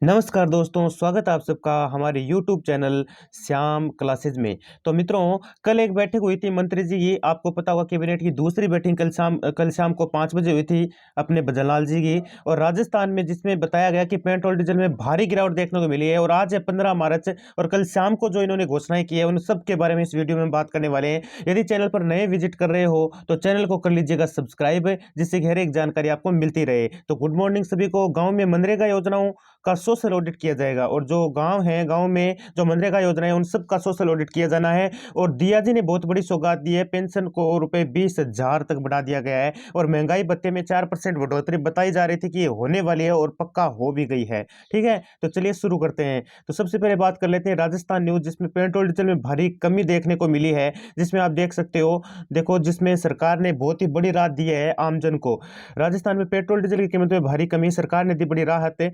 नमस्कार दोस्तों, स्वागत है आप सबका हमारे यूट्यूब चैनल श्याम क्लासेज में। तो मित्रों, कल एक बैठक हुई थी मंत्री जी की। आपको पता होगा कैबिनेट की दूसरी बैठक कल शाम को 5 बजे हुई थी अपने भजनलाल जी की, और राजस्थान में, जिसमें बताया गया कि पेट्रोल डीजल में भारी गिरावट देखने को मिली है। और आज है 15 मार्च, और कल शाम को जो इन्होंने घोषणाएं की है उन सब के बारे में इस वीडियो में बात करने वाले हैं। यदि चैनल पर नए विजिट कर रहे हो तो चैनल को कर लीजिएगा सब्सक्राइब, जिससे कि हर एक जानकारी आपको मिलती रहे। तो गुड मॉर्निंग सभी को। गाँव में मनरेगा योजनाओं का सोशल ऑडिट किया जाएगा, और जो गांव हैं, गांव में जो मनरेगा योजना है उन सब का सोशल ऑडिट किया जाना है। और दिया जी ने बहुत बड़ी सौगात दी है, पेंशन को रुपए 20,000 तक बढ़ा दिया गया है। और महंगाई भत्ते में 4% बढ़ोतरी बताई जा रही थी कि ये होने वाली है, और पक्का हो भी गई है। ठीक है, तो चलिए शुरू करते हैं। तो सबसे पहले बात कर लेते हैं राजस्थान न्यूज, जिसमें पेट्रोल डीजल में भारी कमी देखने को मिली है। जिसमें आप देख सकते हो, देखो, जिसमें सरकार ने बहुत ही बड़ी राहत दी है आमजन को। राजस्थान में पेट्रोल डीजल की कीमत में भारी कमी, सरकार ने दी बड़ी राहत।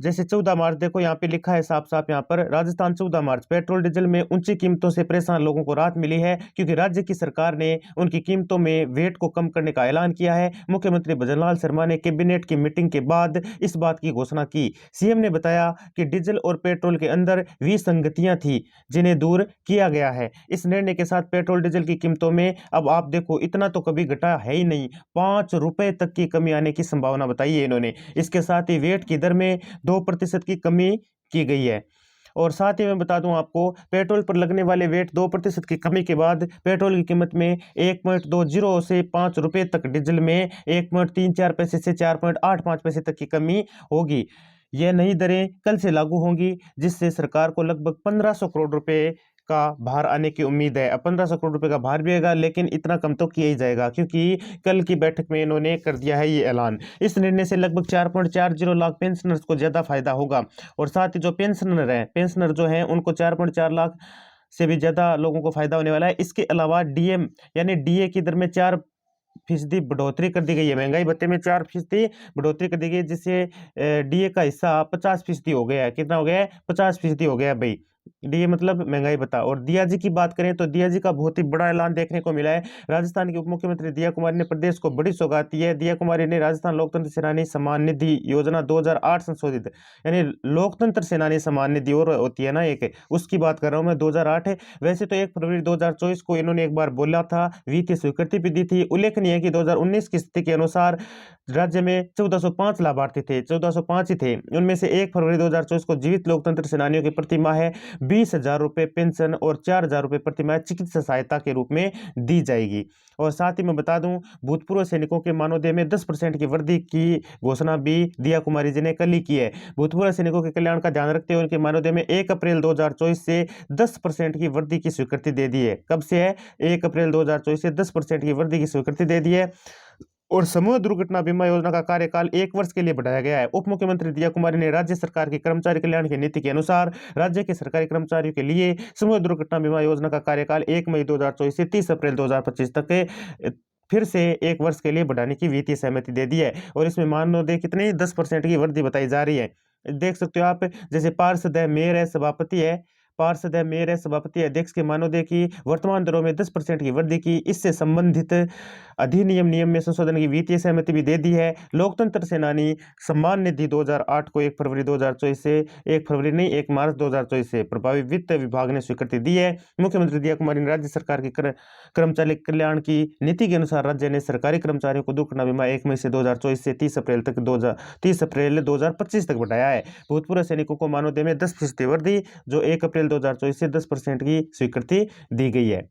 जैसे 14 मार्च, देखो यहाँ पे लिखा है साफ साफ, यहाँ पर राजस्थान 14 मार्च, पेट्रोल डीजल में ऊंची कीमतों से परेशान लोगों को राहत मिली है, क्योंकि राज्य की सरकार ने उनकी कीमतों में वेट को कम करने का ऐलान किया है। मुख्यमंत्री भजनलाल शर्मा ने कैबिनेट की मीटिंग के बाद इस बात की घोषणा की। सीएम ने बताया कि डीजल और पेट्रोल के अंदर विसंगतियां थी, जिन्हें दूर किया गया है। इस निर्णय के साथ पेट्रोल डीजल की कीमतों में अब आप देखो, इतना तो कभी घटा है ही नहीं, 5 रुपए तक की कमी आने की संभावना बताई है इन्होंने। इसके साथ ही वेट की दर में 2% की कमी की गई है। और साथ ही मैं बता दूं आपको, पेट्रोल पर लगने वाले वेट 2% की कमी के बाद पेट्रोल की कीमत में 1.20 से 5 रुपए तक, डीजल में 1.34 पैसे से 4.85 पैसे तक की कमी होगी। यह नई दरें कल से लागू होंगी, जिससे सरकार को लगभग 1500 करोड़ रुपए का भार आने की उम्मीद है। अब 1500 करोड़ रुपए का भार भी आएगा, लेकिन इतना कम तो किया ही जाएगा, क्योंकि कल की बैठक में इन्होंने कर दिया है ये ऐलान। इस निर्णय से लगभग 4.40 लाख पेंशनर्स को ज्यादा फायदा होगा। और साथ ही जो पेंशनर जो हैं उनको 4.4 लाख से भी ज्यादा लोगों को फायदा होने वाला है। इसके अलावा डीएम यानी डीए की दर में 4% बढ़ोतरी कर दी गई है। महंगाई भत्ते में 4% बढ़ोतरी कर दी गई है, जिससे डीए का हिस्सा 50% हो गया है। कितना हो गया है? 50% हो गया है भाई। डीए मतलब महंगाई भत्ता। और दिया जी की बात करें तो दिया जी का बहुत ही बड़ा ऐलान देखने को मिला है। राजस्थान की उप मुख्यमंत्री दिया कुमारी ने प्रदेश को बड़ी सौगात दी है। दिया कुमारी ने राजस्थान लोकतंत्र सेनानी सम्मान निधि योजना 2008 संशोधित, यानी लोकतंत्र सेनानी सम्मान निधि और होती है ना एक, उसकी बात कर रहा हूं मैं, 2008 है। वैसे तो 1 फरवरी 2024 को इन्होंने एक बार बोला था, वित्तीय स्वीकृति भी दी थी। उल्लेखनीय है कि 2019 की स्थिति के अनुसार राज्य में 1405 लाभार्थी थे, 1405 ही थे। उनमें से 1 फरवरी 2024 को जीवित लोकतंत्र सेनानियों की प्रति माह 20,000 रुपये पेंशन और 4,000 रुपये प्रति माह चिकित्सा सहायता के रूप में दी जाएगी। और साथ ही मैं बता दूं, भूतपूर्व सैनिकों के मानदेय में 10% की वृद्धि की घोषणा भी दिया कुमारी जी ने कल ही की है। भूतपूर्व सैनिकों के कल्याण का ध्यान रखते हुए उनके मानदेय में 1 अप्रैल 2024 से 10% की वृद्धि की स्वीकृति दे दी है। कब से है? 1 अप्रैल 2024 से 10% की वृद्धि की स्वीकृति दे दी है। और समूह दुर्घटना बीमा योजना का कार्यकाल 1 वर्ष के लिए बढ़ाया गया है। उप मुख्यमंत्री दिया कुमारी ने राज्य सरकार की कर्मचारी कल्याण की नीति के अनुसार राज्य के सरकारी कर्मचारियों के लिए समूह दुर्घटना बीमा योजना का कार्यकाल 1 मई 2024 से 30 अप्रैल 2025 तक फिर से 1 वर्ष के लिए बढ़ाने की वित्तीय सहमति दे दी है। और इसमें मानदेय कितनी 10% की वृद्धि बताई जा रही है। देख सकते हो आप, जैसे पार्षद है, मेयर है, सभापति है, पार्षद है, मेयर है, सभापति, अध्यक्ष के मानदेय की वर्तमान दरों में 10% की वृद्धि की, इससे संबंधित अधिनियम नियम में संशोधन की वित्तीय सहमति भी दे दी है। लोकतंत्र सेनानी सम्मान निधि 2008 को 1 फरवरी 2024 से 1 फरवरी नहीं 1 मार्च 2024 से प्रभावी वित्त विभाग ने स्वीकृति दी है। मुख्यमंत्री दिया कुमारी ने राज्य सरकार की कर्मचारी कल्याण की नीति के अनुसार राज्य ने सरकारी कर्मचारियों को दुर्घटना बीमा 1 मई से 2024 से 30 अप्रैल 2025 तक बढ़ाया है। भूतपूर्व सैनिकों को मानदेय में 10% वृद्धि, जो 1 अप्रैल 2024 से 10% की स्वीकृति दी गई है।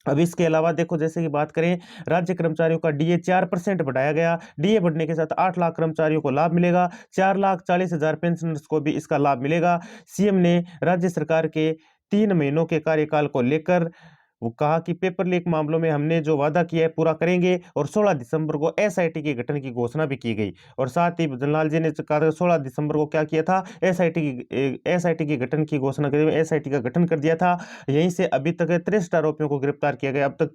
अब इसके अलावा देखो, जैसे कि बात करें, राज्य कर्मचारियों का डीए 4% बढ़ाया गया। डीए बढ़ने के साथ 8 लाख कर्मचारियों को लाभ मिलेगा। 4,40,000 पेंशनर्स को भी इसका लाभ मिलेगा। सीएम ने राज्य सरकार के 3 महीनों के कार्यकाल को लेकर वो कहा कि पेपर लीक मामलों में हमने जो वादा किया है पूरा करेंगे। और 16 दिसंबर को एसआईटी के गठन की घोषणा भी की गई। और साथ ही भजनलाल जी ने कहा 16 दिसंबर को क्या किया था, एसआईटी की गठन की घोषणा कर, एसआईटी का गठन कर दिया था। यहीं से अभी तक 63 आरोपियों को गिरफ्तार किया गया। अब तक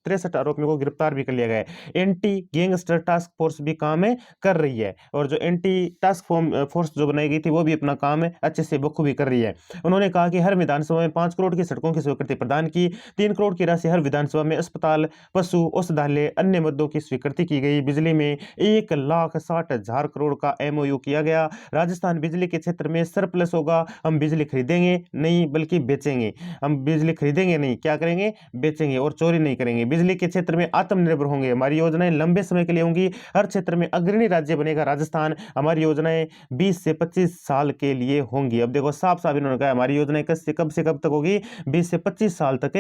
63 आरोपियों को गिरफ्तार भी कर लिया गया है। एंटी गैंगस्टर टास्क फोर्स भी काम कर रही है, और जो एंटी टास्क फोर्स जो बनाई गई थी वो भी अपना काम अच्छे से बखूबी कर रही है। उन्होंने कहा कि हर विधानसभा में 5 करोड़ की सड़कों की स्वीकृति प्रदान की, 3 करोड़ की राशि हर विधानसभा में अस्पताल, पशु औषधालय, अन्य मुद्दों की स्वीकृति की गई। बिजली में 1,60,000 करोड़ का MOU किया गया। राजस्थान बिजली के क्षेत्र में सरप्लस होगा, हम बिजली खरीदेंगे नहीं बल्कि बेचेंगे। हम बिजली खरीदेंगे नहीं, क्या करेंगे, बेचेंगे, और चोरी नहीं करेंगे। बिजली के क्षेत्र में आत्मनिर्भर होंगे, हमारी योजनाएं लंबे समय के लिए होंगी। हर क्षेत्र में अग्रणी राज्य बनेगा राजस्थान, हमारी योजनाएं 20 से 25 साल के लिए होंगी। अब देखो साफ साफ इन्होंने कहा हमारी योजनाएं कब से कब तक होगी, 20 से 25 साल तक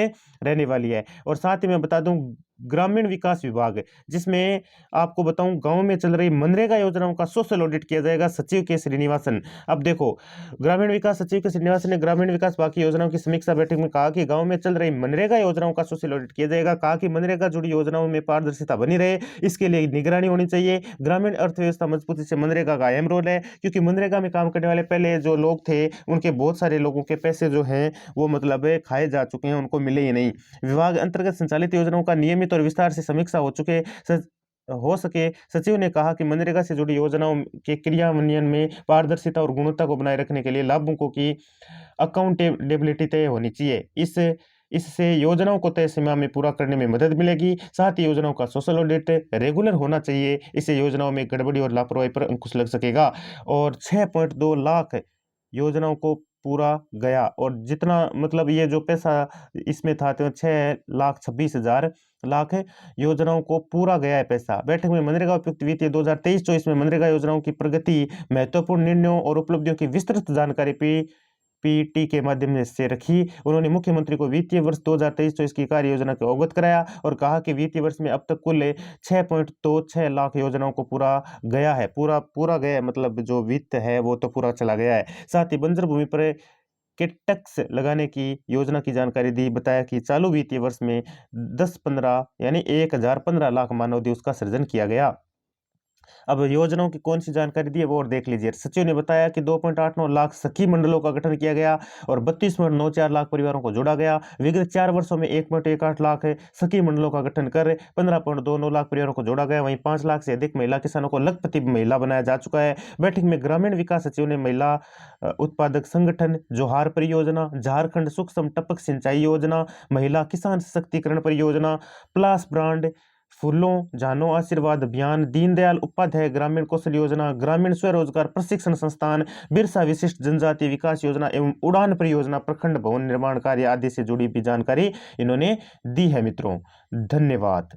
रहने वाली है। और साथ ही मैं बता दूं ग्रामीण विकास विभाग, जिसमें आपको बताऊं गांव में चल रही मनरेगा योजनाओं का सोशल ऑडिट किया जाएगा, सचिव के श्रीनिवासन। अब देखो ग्रामीण विकास सचिव के श्रीनिवासन ने ग्रामीण विकास विभाग की योजनाओं की समीक्षा बैठक में कहा कि गांव में चल रही मनरेगा योजनाओं का सोशल ऑडिट किया जाएगा। कहा कि मनरेगा जुड़ी योजनाओं में पारदर्शिता बनी रहे, इसके लिए निगरानी होनी चाहिए। ग्रामीण अर्थव्यवस्था मजबूती से मनरेगा का अहम रोल है, क्योंकि मनरेगा में काम करने वाले पहले जो लोग थे उनके बहुत सारे लोगों के पैसे जो हैं वो मतलब खाए जा चुके हैं, उनको मिले ही नहीं। विभाग अंतर्गत संचालित योजनाओं का नियमित और विस्तार से समीक्षा हो सके। सचिव ने कहा कि मनरेगा से जुड़ी योजनाओं के क्रियान्वयन में पारदर्शिता और गुणवत्ता को बनाए रखने के लिए लाभुकों की अकाउंटेबिलिटी तय होनी चाहिए। इससे योजनाओं को तय सीमा में पूरा करने में मदद मिलेगी। साथ ही योजनाओं का सोशल ऑडिट रेगुलर होना चाहिए, इससे योजनाओं में गड़बड़ी और लापरवाही पर अंकुश लग सकेगा। और 6.2 लाख योजनाओं को पूरा गया, और जितना मतलब ये जो पैसा इसमें था तो 6,26,000 लाख योजनाओं को पूरा गया है पैसा। बैठक में मनरेगा उपयुक्त वित्तीय 2023-24 में मनरेगा योजनाओं की प्रगति, महत्वपूर्ण निर्णयों और उपलब्धियों की विस्तृत जानकारी पीटी के माध्यम से रखी। उन्होंने मुख्यमंत्री को वित्तीय वर्ष 2023-24 की कार्य योजना को अवगत कराया और कहा कि वित्तीय वर्ष में अब तक कुल 6.26 लाख योजनाओं को पूरा गया है। पूरा गया है, मतलब जो वित्त है वो तो पूरा चला गया है। साथ ही बंजर भूमि पर केटक्स लगाने की योजना की जानकारी दी। बताया कि चालू वित्तीय वर्ष में 10-15 यानी 1,015 लाख मानव दिवस का सृजन किया गया। अब योजनाओं की कौन सी जानकारी दी है वो और देख लीजिए। सचिव ने बताया कि 2.89 लाख सखी मंडलों का गठन किया गया और 32.94 लाख परिवारों को जोड़ा गया। विगत 4 वर्षों में 1.18 लाख सखी मंडलों का गठन कर 15.29 लाख परिवारों को जोड़ा गया। वहीं 5 लाख से अधिक महिला किसानों को लखपति महिला बनाया जा चुका है। बैठक में ग्रामीण विकास सचिव ने महिला उत्पादक संगठन, जोहार परियोजना, झारखंड सूक्ष्म टपक सिंचाई योजना, महिला किसान सशक्तिकरण परियोजना, प्लास ब्रांड, फूलों जानो आशीर्वाद अभियान, दीनदयाल उपाध्याय ग्रामीण कौशल योजना, ग्रामीण स्वरोजगार प्रशिक्षण संस्थान, बिरसा विशिष्ट जनजाति विकास योजना एवं उड़ान परियोजना, प्रखंड भवन निर्माण कार्य आदि से जुड़ी भी जानकारी इन्होंने दी है। मित्रों धन्यवाद।